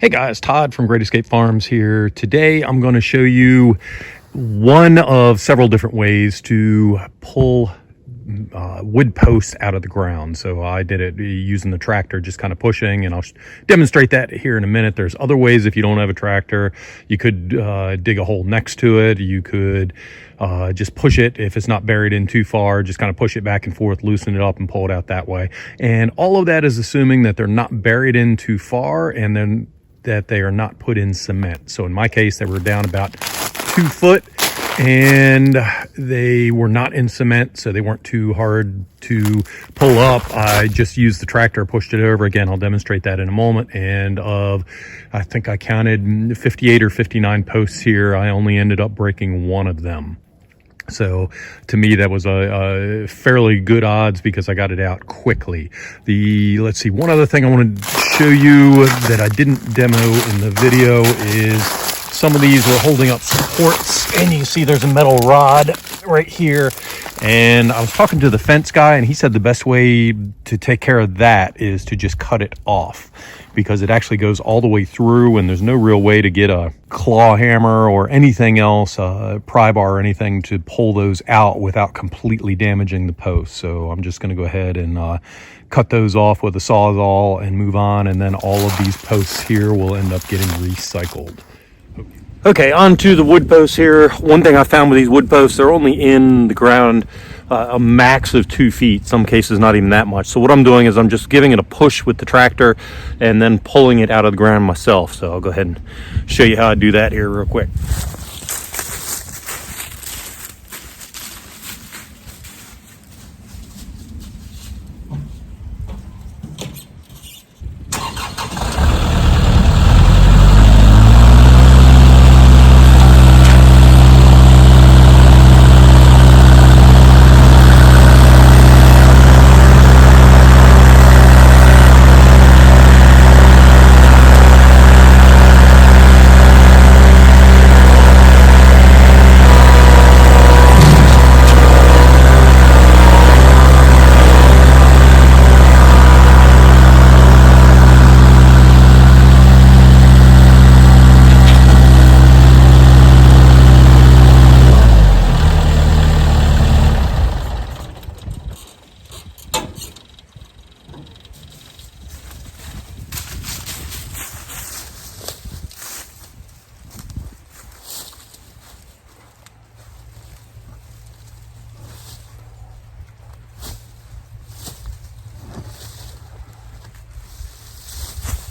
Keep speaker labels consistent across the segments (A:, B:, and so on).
A: Hey guys, Todd from Great Escape Farms here. Today I'm going to show you one of several different ways to pull wood posts out of the ground. So I did it using the tractor, just kind of pushing, and I'll demonstrate that here in a minute. There's other ways. If you don't have a tractor, you could dig a hole next to it. You could just push it if it's not buried in too far, just kind of push it back and forth, loosen it up and pull it out that way. And all of that is assuming that they're not buried in too far, and then that they are not put in cement. So in my case, they were down about 2 foot and they were not in cement, so they weren't too hard to pull up. I just used the tractor, pushed it over. Again, I'll demonstrate that in a moment. And I think I counted 58 or 59 posts here. I only ended up breaking one of them. So to me, that was a fairly good odds because I got it out quickly. Let's see, one other thing I wanted to show you that I didn't demo in the video is some of these were holding up supports, and you can see there's a metal rod right here. And I was talking to the fence guy, and he said the best way to take care of that is to just cut it off, because it actually goes all the way through, and there's no real way to get a claw hammer or anything else, pry bar or anything, to pull those out without completely damaging the post. So I'm just going to go ahead and cut those off with a Sawzall and move on, and then all of these posts here will end up getting recycled. Okay, on to the wood posts here. One thing I found with these wood posts, they're only in the ground a max of 2 feet, some cases not even that much. So what I'm doing is I'm just giving it a push with the tractor and then pulling it out of the ground myself. So I'll go ahead and show you how I do that here real quick.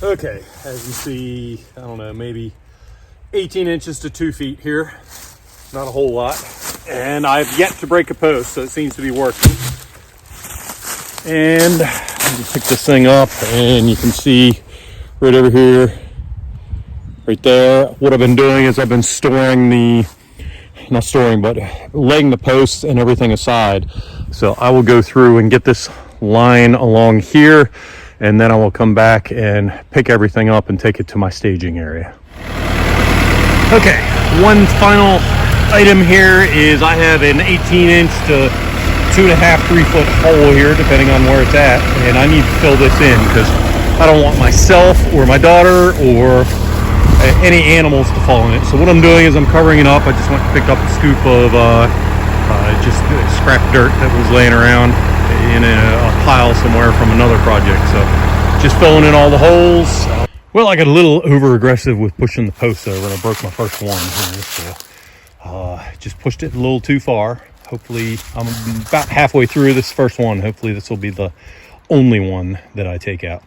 A: Okay, as you see, I don't know, maybe 18 inches to 2 feet here. Not a whole lot. And I've yet to break a post, so it seems to be working. And you pick this thing up, and you can see right over here, right there, what I've been doing is I've been laying the posts and everything aside. So I will go through and get this line along here, and then I will come back and pick everything up and take it to my staging area. Okay, one final item here is I have an 18-inch to 2.5, 3-foot hole here, depending on where it's at, and I need to fill this in because I don't want myself or my daughter or any animals to fall in it. So what I'm doing is I'm covering it up. I just went and picked up a scoop of just scrap dirt that was laying around in a pile somewhere from another project. So just filling in all the holes. Well, I got a little over aggressive with pushing the post over, and I broke my first one here. So just pushed it a little too far. Hopefully I'm about halfway through this first one. Hopefully this will be the only one that I take out.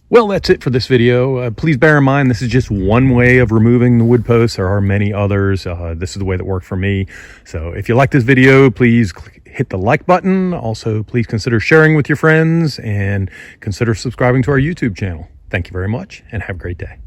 A: Well, that's it for this video. Please bear in mind, this is just one way of removing the wood posts. There are many others. This is the way that worked for me. So if you like this video, please hit the like button. Also, please consider sharing with your friends and consider subscribing to our YouTube channel. Thank you very much and have a great day.